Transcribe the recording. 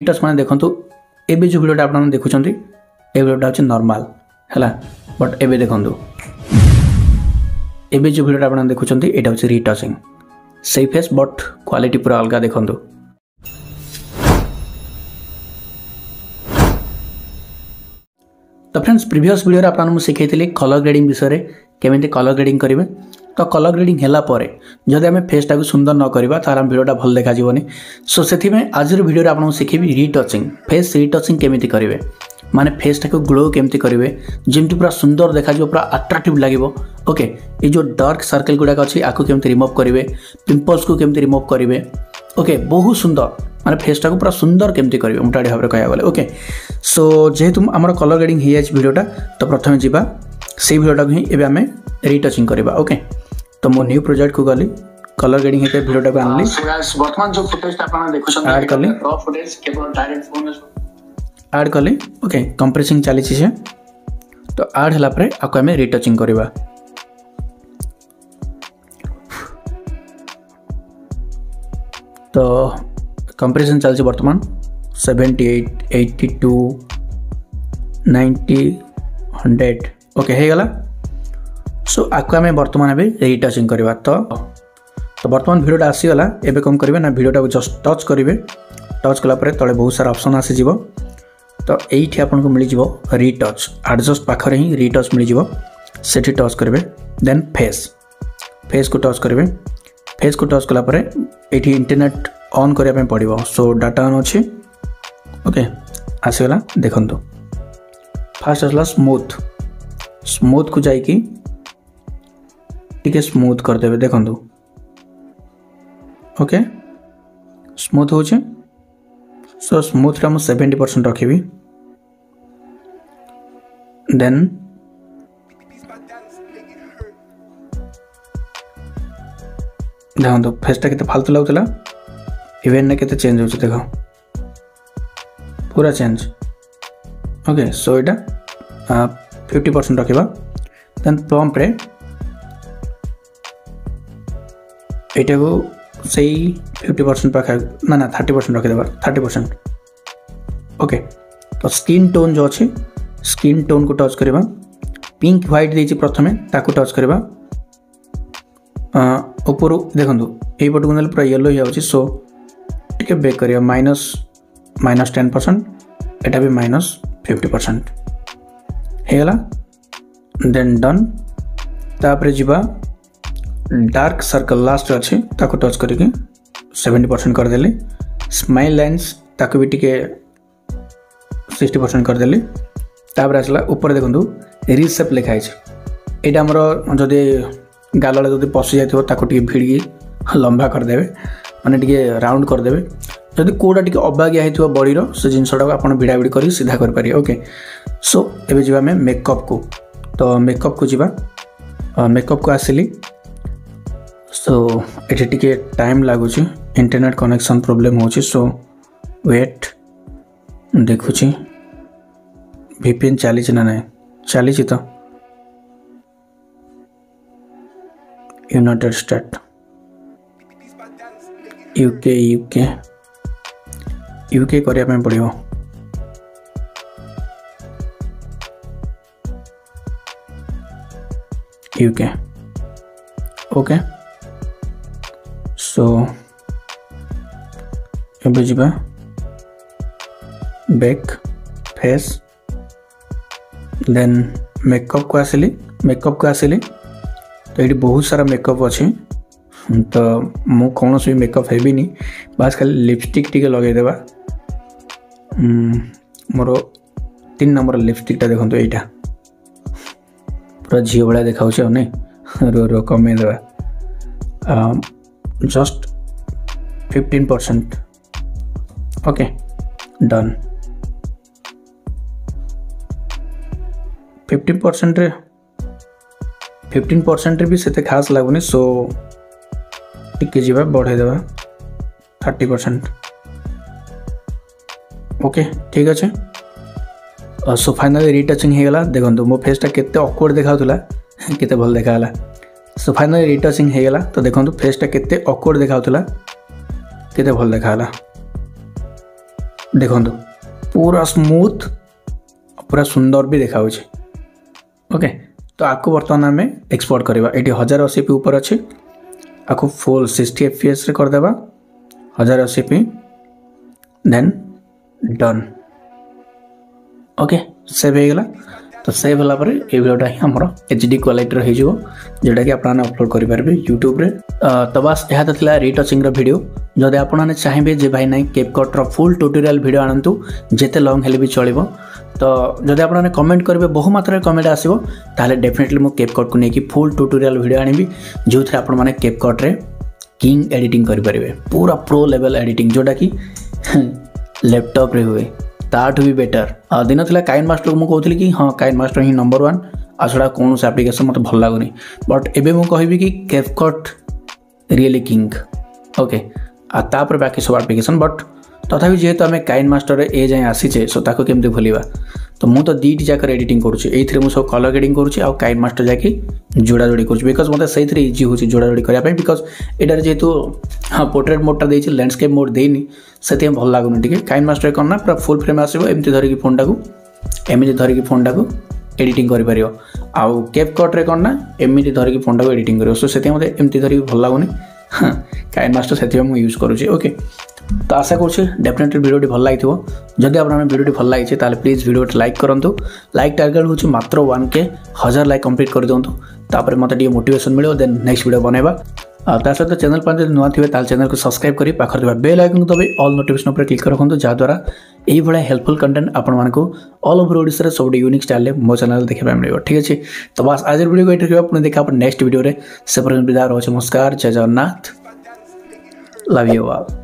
Touch मैंने देखो एबे जो वीडियोटा आप देखुं ए वीडियोटा हूँ नॉर्मल है बट एबे देखो एबे जो वीडियोटा आप देखुं यहाँ हूँ रिटचिंग से फेस बट क्वालिटी पूरा अलग देखो। तो फ्रेंड्स प्रीवियस वीडियो आपको शिखाई कलर ग्रेडिंग विषय केमी कलर ग्रेडिंग करेंगे। तो कलर ग्रेडिंग है जदि आम फेसटा को सुंदर न करवा तो आम वीडियोटा भल देखाजी। सो से आज वीडियो आपको शिखेबी रिटचिंग फेस रिटचिंग केमी करेंगे माने फेसटा को ग्लो केमती करेंगे जमती पूरा सुंदर देखा पूरा अट्राक्टिव लगे। ओके ये जो डार्क सर्कल गुड़ाक अच्छी आपको केमती रिमूव करेंगे पिंपल्स को केमती रिमूव करेंगे। ओके बहुत सुंदर माने फेसटा को पूरा सुंदर केमती करेंगे मोटाड़ी भाव में कह गले। ओके सो जेहेतु आम कलर ग्रेडिंग हो जाए वीडियोटा तो प्रथम जावा से वीडियोटा ही एवं आम रिटचिंग करवा। ओके तो मो न्यू प्रोजेक्ट को गली कलर ग्रेडिंग होते वीडियोटा को आनली वर्तमान जो फुटेजटा आपण देखुछन ऐड करली रॉ फुटेज केवल डायरेक्ट फोन में ऐड कली। ओके कंप्रेसिंग चली से तो ऐड हला परे आपको आम रिटचिंग करवा। तो कंप्रेशन चलती वर्तमान 78 82 90 100 ओके हो गला। सो आपको आम बर्तमान अभी रिटचिंग करवा। तो बर्तमान वीडियोटा आसीगला एबे कौन करेंगे ना वीडियोटा को जस्ट टच करेंगे टच कलापर तले बहुत सारा ऑप्शन आसीज। तो ये आपको मिल जाव रिटच एडजस्ट पाखरे ही रिटच मिल जाव से टच करेंगे देन फेस को टच करेंगे फेस को टच कलापर ये इंटरनेट ऑन करने पड़ो। सो डाटा ऑन अच्छे ओके आसीगला देखो फास्ट आसला स्मूथ स्मूथ को जाइकी टिके स्मूथ करदे देखो। ओके स्मूथ हो सो स्मूथटा मुझे 70% रखी देन देखो फेसटा केते फालतू लगुला इवेंट ने केते चेंज हो देख पूरा चेंज। ओके सो यहाँ 50% रखा देन प्रॉम्प्ट रे एटा को सही 50% पाखा ना 30% रखीदेव 30%। ओके तो स्किन टोन जो अच्छी स्किन टोन को टच करवा पिंक व्हाइट देती प्रथमे ताकू टच करवा ऊपर देखो ये पट को पूरा येलो ही जाऊँगी। सो टे बेक करवा -10% एटा भी -50% होगला देन डन। तापर जीवा डार्क सर्कल लास्ट अच्छे ताको टच करके 70% करदेली स्माइल लाइन्स ताको भी टिके 60% करदेली। तापर आसला ऊपर देखो रिसेप लिखाई यहाँ आमर जदि गाल जब पशि जाए ताको टिके भिड़ी लंबा करदेवे माने टिके राउंड करदेवे जदि कोड़ा टिके अबागिया होता बॉडी से जिनटा आप भिड़ा भिड़ी कर सीधा करेंगे। ओके सो एबे जीवा आम मेकअप को तो मेकअप को जीवा मेकअप को आसिली। सो ये टिके टाइम लगुच इंटरनेट कनेक्शन प्रोब्लेम हो। सो वेट देखुची VPN चली ना ना चली तो यूनाइटेड स्टेट यूके करने पड़ो। यूके ओके सो एबे जीवा बैक फेस देन मेकअप को आसिली तो ये बहुत सारा मेकअप अच्छी। तो मु कौन सी मेकअप हेबी नहीं बास खाली लिपस्टिक टिके लगेदेवा मोर 3 नंबर लिपस्टिकटा देखो यहाँ पूरा झील भाया देखा नहीं रो कमेदेवा जस्ट 15%। ओके डन 15% भी से खास लगुनि। सो टिके जीवा बढ़ेदेवा 30%। ओके ठीक अच्छे सो फाइनली रिटचिंग होगला देखो मो फेसटा केते ऑकवर्ड देखाउतला केते भल देखाला। सो फाइनली रिटचिंग होगला तो देखो फेसटा केते ऑकवर्ड देखाउतला केते भल देखाला। देखो पूरा स्मूथ पूरा सुंदर भी देखा ओके। तो आपको बर्तमान आम एक्सपोर्ट करवा ये 1080p ऊपर अच्छे आपको फुल 60 fps रे करदेवा 1080p then done okay save हो गला। तो सेव होला पर ये वीडियोटा ही हमर HD क्वालिटी हो जोटा कि आपने अपलोड करेंगे यूट्यूब रे। तो बस यह तो थिला रिटचिंग वीडियो जदि आपने चाहिए जे भाई नहीं कैपकट रो फुल ट्यूटोरियल वीडियो आनतु जेते लॉन्ग हेले भी चलिबो। तो जदि आपने कमेंट करेंगे बहु मात्रा कमेंट आसो ताले डेफिनेटली मु कैपकट को लेकिन फुल ट्यूटोरियल वीडियो आनिबी जो थे आपण माने कैपकट रे किंग एडिटिंग करेंगे पूरा प्रो लेवल एडिटिंग जोटा कि लैपटॉप रे हुए ताठू भी बेटर। दिन था काइन मास्टर को मुझे कहती कि हाँ काइन मास्टर ही नंबर 1 आ छड़ा कौन से एप्लिकेशन मत भल लगुनि बट एबे मु कहबी कि कैपकट रियली किंग ओके तापर बाकी सब एप्लिकेशन बट तथापि जेहेतु आम काइन मास्टर ए जाए आसीचे सो ताको केमती भूलिबा। तो मु तो दीटी जाकर एडिटिंग करुँचे ये मुझे कलर ग्रेडिंग करुँचे आ काइन मास्टर जाकि जोड़ा जोड़ी करुँचे बिकज मत से इजी हो जोड़ा जोड़ी करने बिकज एटार जेहेतु हाँ पोर्ट्रेट मोडटा देती लैंडस्केप मोड देनी से भल लगुनि टी काइन मास्टर करना पूरा फुल फ्रेम आसो एमती धरिकी फोनटा को एमती धरिकी फोनटा को एडिटिंग कर आउ कैपकट करना एमती धरिकी फोनटा को एडिटिंग कर सो से मत एमती धरिकी भल लगुनि हाँ काइन मास्टर से मुझे यूज करुँचे ओके। तो आशा करुँचे डेफिनेटली वीडियो भल लगी जदि आप वीडियो भल लगी प्लीज वीडियो लाइक करूँ लाइक टार्गेट हूँ मात्र 1K 1000 लाइक कंप्लीट कर दिंतु तापर मत मोटिवेशन मिले देन नेक्स्ट वीडियो बनवा ता सहित चैनल पर जब नुआ थे चैनल को सब्सक्राइब करी पाखर थे बेल आइकन को दबाई ऑल नोटिफिकेशन पर क्लिक रखुँ जहाँद्वारा ये हेल्पफुल कंटेंट आपण मानक ऑल ओवर ओडिशा सब यूनिक स्टाइल मो चैनल देखा मिले ठीक अच्छे। तो बस आज वीडियो को ये रखा देखा नेक्स्ट वीडियो से विदा रोचे नमस्कार जय जगन्नाथ लव यू ऑल।